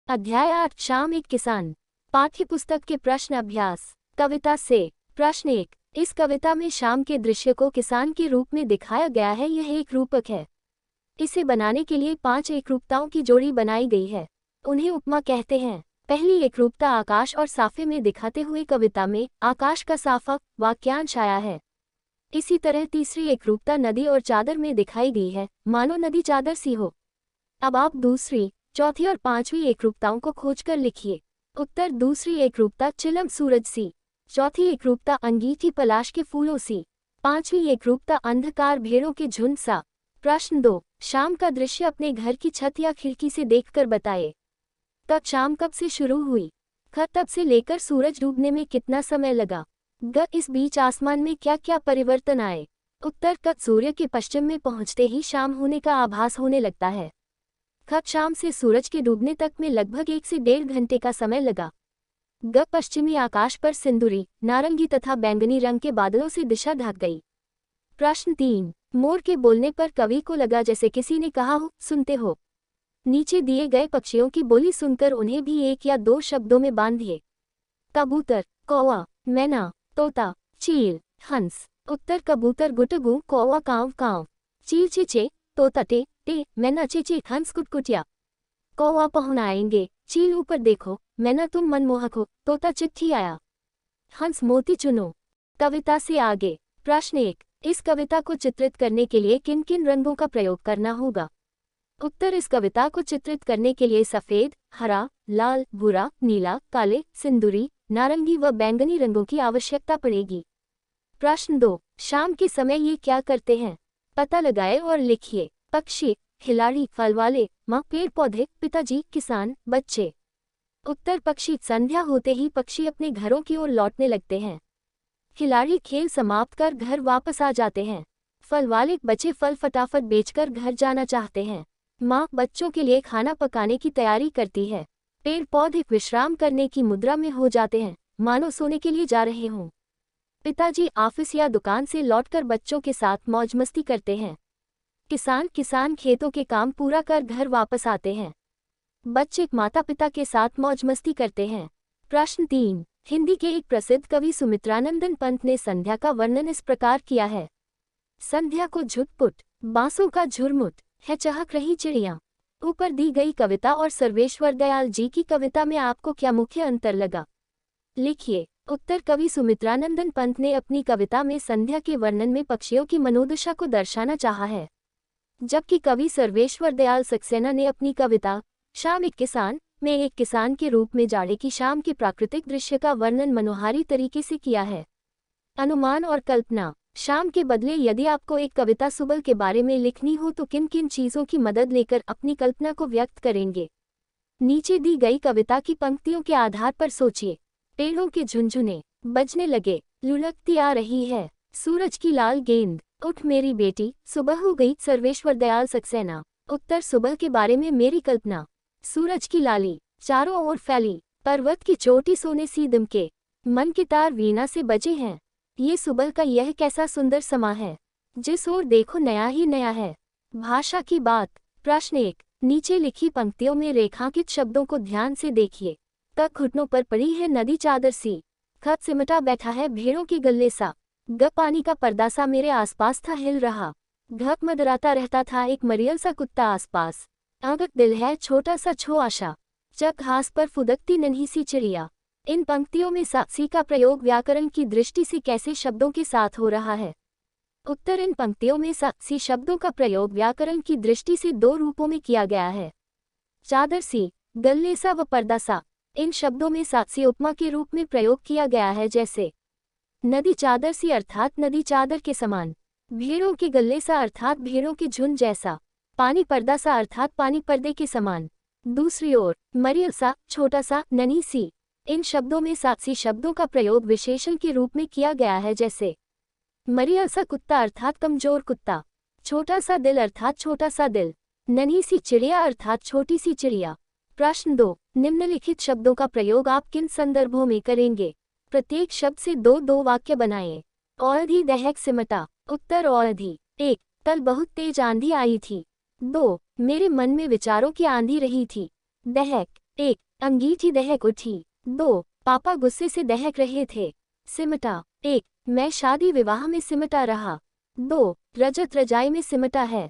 अध्याय 8 शाम एक किसान। पाठ्य पुस्तक के प्रश्न अभ्यास। कविता से प्रश्न 1। इस कविता में शाम के दृश्य को किसान के रूप में दिखाया गया है। यह एक रूपक है। इसे बनाने के लिए 5 एकरूपताओं की जोड़ी बनाई गई है। उन्हें उपमा कहते हैं। पहली एकरूपता आकाश और साफे में दिखाते हुए कविता में आकाश का साफा वाक्यांश आया है। इसी तरह तीसरी एकरूपता नदी और चादर में दिखाई गई है, मानो नदी चादर सी हो। अब आप दूसरी, चौथी और पांचवी एकरूपताओं को खोजकर लिखिए। उत्तर। दूसरी एकरूपता चिलम सूरज सी, चौथी एकरूपता अंगीठी पलाश के फूलों सी, पांचवी एकरूपता अंधकार भेड़ों के झुंड सा। प्रश्न 2। शाम का दृश्य अपने घर की छत या खिड़की से देखकर बताए। तब शाम कब से शुरू हुई? ख तब से लेकर सूरज डूबने में कितना समय लगा? ग इस बीच आसमान में क्या क्या परिवर्तन आए? उत्तर। क सूर्य के पश्चिम में पहुंचते ही शाम होने का आभास होने लगता है। ख शाम से सूरज के डूबने तक में लगभग 1 से 1.5 घंटे का समय लगा। ग पश्चिमी आकाश पर सिंदूरी, नारंगी तथा बैंगनी रंग के बादलों से दिशा ढक गई। प्रश्न 3। मोर के बोलने पर कवि को लगा जैसे किसी ने कहा हो, सुनते हो। नीचे दिए गए पक्षियों की बोली सुनकर उन्हें भी 1 या 2 शब्दों में बांधिए। कबूतर, कौवा, मैना, तोता, चील, हंस। उत्तर। कबूतर गुटगू, कौवा कांव कांव, चील चीचे, तोता टे टे, मैना चीची, हंस कुटकुटिया। कौवा पहुनाएंगे, चील ऊपर देखो, मैना तुम मनमोहक हो, तोता चिट्ठी आया, हंस मोती चुनो। कविता से आगे। प्रश्न 1। इस कविता को चित्रित करने के लिए किन किन रंगों का प्रयोग करना होगा? उत्तर। इस कविता को चित्रित करने के लिए सफेद, हरा, लाल, भूरा, नीला, काले, सिंदूरी, नारंगी व बैंगनी रंगों की आवश्यकता पड़ेगी। प्रश्न 2। शाम के समय ये क्या करते हैं? पता लगाए और लिखिए। पक्षी, खिलाड़ी, फल वाले, माँ, पेड़ पौधे, पिताजी, किसान, बच्चे। उत्तर। पक्षी। संध्या होते ही पक्षी अपने घरों की ओर लौटने लगते हैं। खिलाड़ी खेल समाप्त कर घर वापस आ जाते हैं। फल वाले बच्चे फल फटाफट बेचकर घर जाना चाहते हैं। माँ बच्चों के लिए खाना पकाने की तैयारी करती है। पेड़ पौधे विश्राम करने की मुद्रा में हो जाते हैं, मानो सोने के लिए जा रहे हों। पिताजी ऑफिस या दुकान से लौटकर बच्चों के साथ मौज मस्ती करते हैं। किसान खेतों के काम पूरा कर घर वापस आते हैं। बच्चे माता पिता के साथ मौज मस्ती करते हैं। प्रश्न 3। हिंदी के एक प्रसिद्ध कवि सुमित्रानंदन पंत ने संध्या का वर्णन इस प्रकार किया है। संध्या को झुटपुट, बांसों का झुरमुट, है चहक रही चिड़िया। ऊपर दी गई कविता और सर्वेश्वर दयाल जी की कविता में आपको क्या मुख्य अंतर लगा? लिखिए। उत्तर। कवि सुमित्रानंदन पंत ने अपनी कविता में संध्या के वर्णन में पक्षियों की मनोदशा को दर्शाना चाहा है, जबकि कवि सर्वेश्वर दयाल सक्सेना ने अपनी कविता शाम एक किसान में एक किसान के रूप में जाड़े की शाम के प्राकृतिक दृश्य का वर्णन मनोहारी तरीके से किया है। अनुमान और कल्पना। शाम के बदले यदि आपको एक कविता सुबह के बारे में लिखनी हो तो किन किन चीज़ों की मदद लेकर अपनी कल्पना को व्यक्त करेंगे? नीचे दी गई कविता की पंक्तियों के आधार पर सोचिए। पेड़ों के झुनझुने बजने लगे, लुढ़कती आ रही है सूरज की लाल गेंद, उठ मेरी बेटी, सुबह हो गई। सर्वेश्वर दयाल सक्सेना। उत्तर। सुबह के बारे में मेरी कल्पना। सूरज की लाली चारों ओर फैली, पर्वत की चोटी सोने सी दमके, मन के तार वीणा से बजे हैं। ये सुबह का यह कैसा सुंदर समा है, जिस ओर देखो नया ही नया है। भाषा की बात। प्रश्न 1। नीचे लिखी पंक्तियों में रेखांकित शब्दों को ध्यान से देखिए। क घुटनों पर पड़ी है नदी चादर सी, ख सिमटा बैठा है भेड़ों के गले सा, ग पानी का पर्दा सा मेरे आसपास था हिल रहा, घ मदराता रहता था एक मरियल सा कुत्ता आसपास, आगक दिल है छोटा सा छो आशा, च घास पर फुदकती नन्ही सी चिड़िया। इन पंक्तियों में सी का प्रयोग व्याकरण की दृष्टि से कैसे शब्दों के साथ हो रहा है? उत्तर। इन पंक्तियों में सी शब्दों का प्रयोग व्याकरण की दृष्टि से 2 रूपों में किया गया है, चादर सी, गल्ले सा व पर्दा सा। इन शब्दों में सी उपमा के रूप में प्रयोग किया गया है, जैसे नदी चादर सी अर्थात नदी चादर के समान, भेड़ों के गल्ले सा अर्थात भेड़ों के झुंड जैसा, पानी पर्दा सा अर्थात पानी पर्दे के समान। दूसरी ओर मरियल सा, छोटा सा, नन्ही सी। इन शब्दों में सी शब्दों का प्रयोग विशेषण के रूप में किया गया है, जैसे मरियल सा कुत्ता अर्थात कमजोर कुत्ता, छोटा सा दिल अर्थात छोटा सा दिल, नन्ही सी चिड़िया अर्थात छोटी सी चिड़िया। प्रश्न 2। निम्नलिखित शब्दों का प्रयोग आप किन संदर्भों में करेंगे? प्रत्येक शब्द से 2-2 वाक्य बनाएं। औधी दहक सिमटा। उत्तर। औधी। 1। कल बहुत तेज आंधी आई थी। 2। मेरे मन में विचारों की आंधी रही थी। दहक। 1. अंगीठी दहक उठी। 2. पापा गुस्से से दहक रहे थे। सिमटा। 1. मैं शादी विवाह में सिमटा रहा। 2. रजत रजाई में सिमटा है।